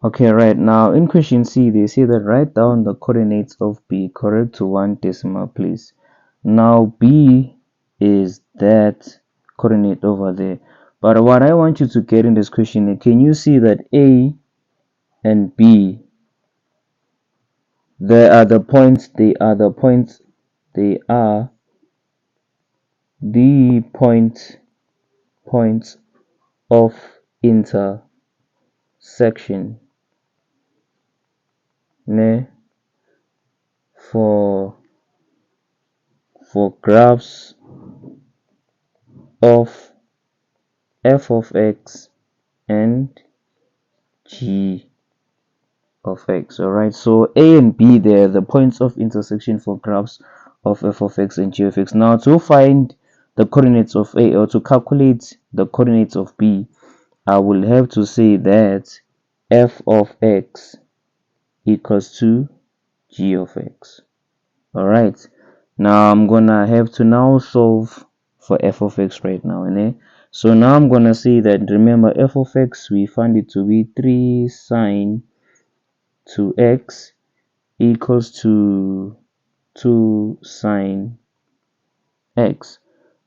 Okay, right now in question C, they say that write down the coordinates of B correct to one decimal place. Now B is that coordinate over there. But what I want you to get in this question, can you see that A and B, they are the points, they are the points of intersection, ne, for graphs of f of x and g of x. All right, so A and B, they're the points of intersection for graphs of f of x and g of x. Now to find the coordinates of A, or to calculate the coordinates of B, I will have to say that f of x equals to g of x. All right, now I'm gonna have to now solve for f of x right now, so now I'm gonna say that, remember, f of x, we find it to be 3 sine 2x equals to 2 sine x.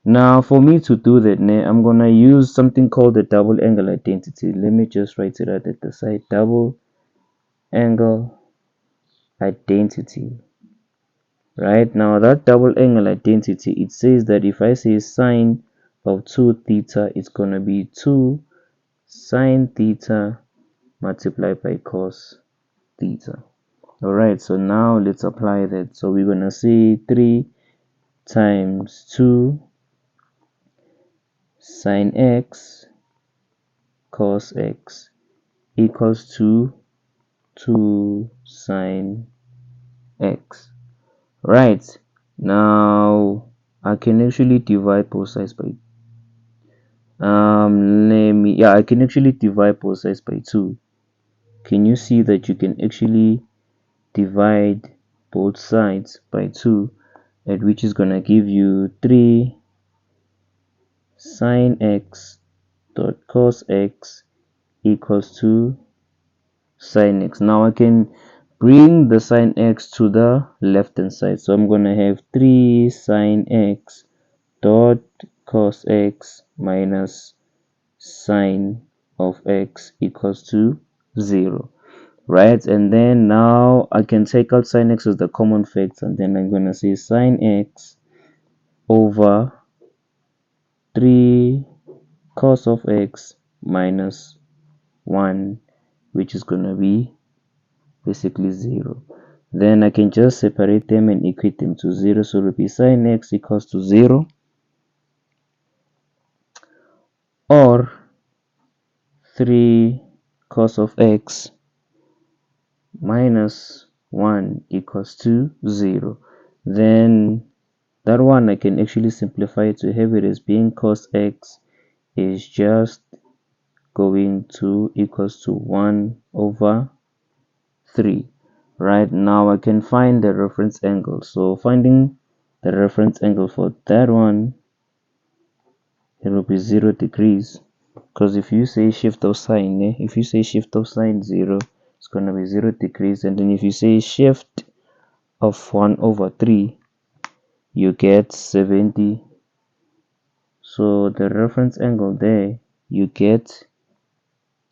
Now for me to do that, I'm gonna use something called the double angle identity. Let me just write it out at the side. Double angle identity. Right now, that double angle identity, it says that if I say sine of 2 theta, it's gonna be 2 sine theta multiplied by cos theta. All right, so now let's apply that. So we're gonna say 3 times 2 sine x cos x equals to 2 sine x. Right, now I can actually divide both sides by I can actually divide both sides by 2. Can you see that you can actually divide both sides by 2, and which is gonna give you 3 sine x dot cos x equals to sine x. Now I can bring the sine x to the left hand side, so I'm gonna have 3 sine x dot cos x minus sine of x equals to 0. Right, and then now I can take out sine x as the common factor, and then I'm gonna say sine x over 3 cos of x minus 1, which is gonna be basically 0. Then I can just separate them and equate them to 0, so it will be sine x equals to 0, or 3 cos of x minus 1 equals to 0. Then that one I can actually simplify to have it as being cos x is just going to equals to 1 over 3. Right, now I can find the reference angle. So finding the reference angle for that one, it will be 0 degrees, because if you say shift of sine, if you say shift of sine 0, it's going to be 0 degrees. And then if you say shift of 1 over 3, you get 70. So the reference angle there, you get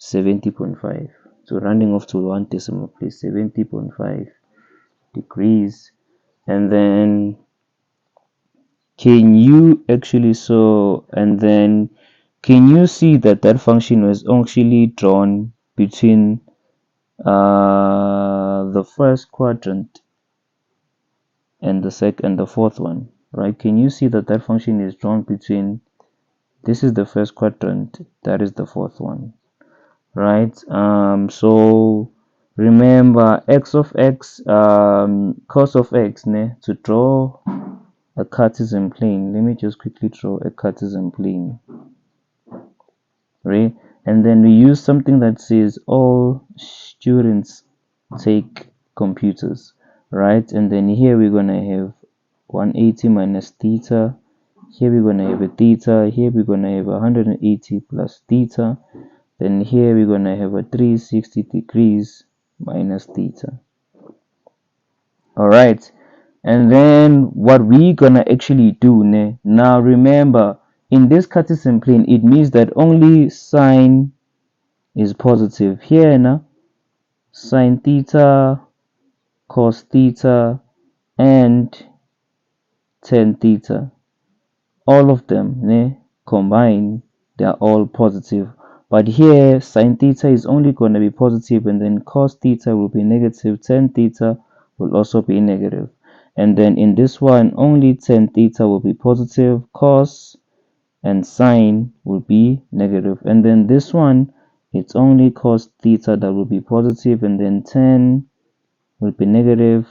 70.5. So rounding off to one decimal place, 70.5 degrees. And then can you actually, and then can you see that that function was actually drawn between the first quadrant and the fourth one, right? Can you see that that function is drawn between, this is the first quadrant, that is the fourth one, right? So remember, x of x, cos of x, to draw a Cartesian plane, let me just quickly draw a Cartesian plane, right? And then we use something that says all students take computers, right? And then here we're gonna have 180 minus theta, here we're gonna have a theta, here we're gonna have 180 plus theta. Then here we're gonna have a 360 degrees minus theta. Alright, and then what we're gonna actually do now, remember, in this Cartesian plane, it means that only sine is positive. Here now, sine theta, cos theta, and tan theta, all of them combined, they are all positive. But here sine theta is only going to be positive, and then cos theta will be negative, tan theta will also be negative. And then in this one, only tan theta will be positive, cos and sine will be negative. And then this one, it's only cos theta that will be positive, and then tan will be negative,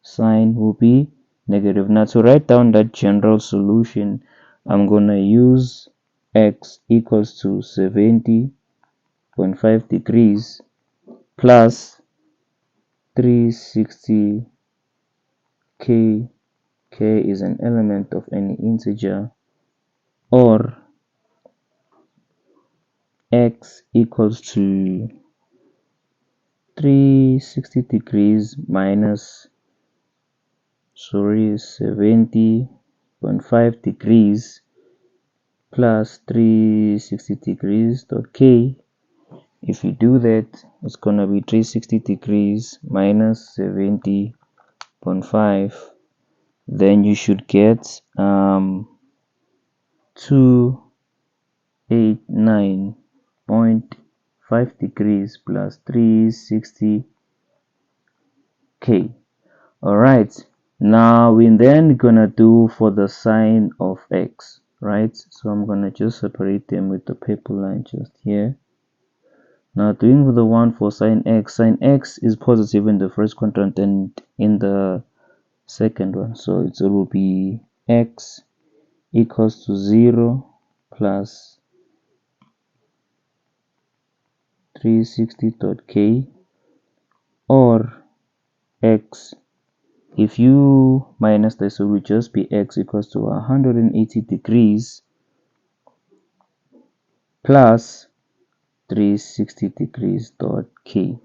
sine will be negative. Now to write down that general solution, I'm gonna use x equals to 70.5 degrees plus 360. K is an element of any integer, or x equals to 360 degrees minus 70.5 degrees plus 360 degrees dot k. If you do that, it's gonna be 360 degrees minus 70.5. Then you should get 289.5 degrees plus 360 k. Alright, now we're then gonna do for the sine of x, right? So I'm gonna just separate them with the paper line just here. Now doing with the one for sine x is positive in the first quadrant and in the second one, so it will be x equals to 0 plus 360.k, or x, if you minus this, it will just be x equals to 180 degrees plus 360 degrees dot k.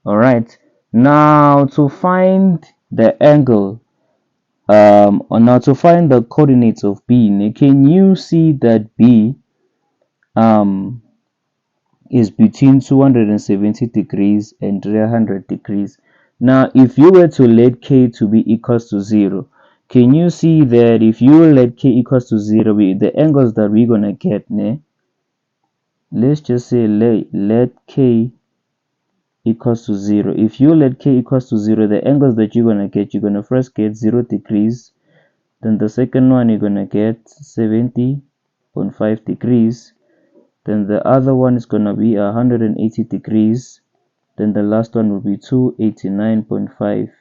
Alright, now to find the angle, or now to find the coordinates of B, can you see that B is between 270 degrees and 300 degrees? Now if you were to let k to be equals to 0, can you see that if you let k equals to 0, the angles that we're gonna get, let's just say let k equals to 0. If you let k equals to 0, the angles that you're gonna get, you're gonna first get 0 degrees, then the second one you're gonna get 70.5 degrees, then the other one is gonna be 180 degrees, then the last one will be 289.5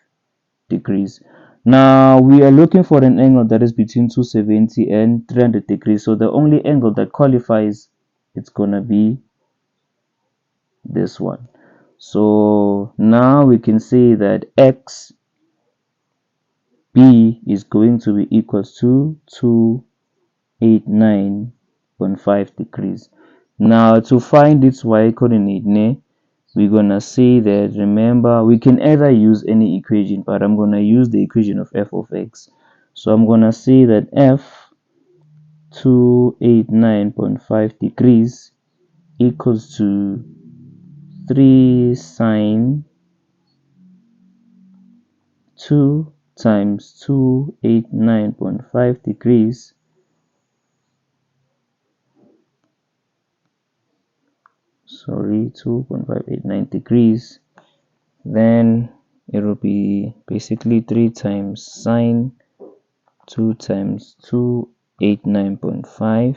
degrees. Now we are looking for an angle that is between 270 and 300 degrees, so the only angle that qualifies, it's gonna be this one. So now we can say that x b is going to be equals to 289.5 degrees. Now to find its y coordinate, we're gonna say that, remember, we can either use any equation, but I'm gonna use the equation of f of x. So I'm gonna say that f 289.5 degrees equals to 3 sine 2 times 289.5 degrees sorry 2.589 degrees, then it will be basically 3 times sine 2 times 289.5.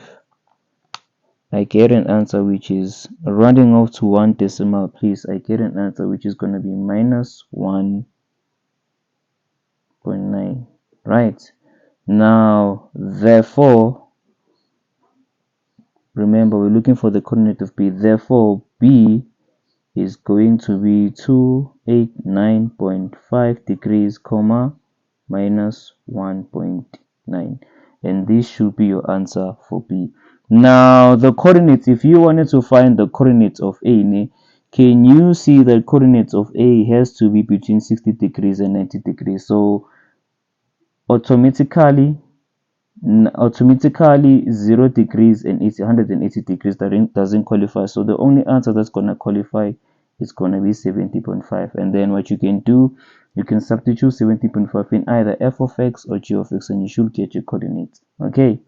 I get an answer which is, rounding off to one decimal place, I get an answer which is going to be minus 1.9. right? Now therefore, remember, we're looking for the coordinate of b, therefore b is going to be 289.5 degrees comma minus 1.9, and this should be your answer for b. Now the coordinates, if you wanted to find the coordinates of A, can you see that coordinates of A has to be between 60 degrees and 90 degrees? So automatically 0 degrees and 180 degrees that doesn't qualify. So the only answer that's going to qualify is going to be 70.5. And then what you can do, you can substitute 70.5 in either f of x or g of x, and you should get your coordinates. Okay.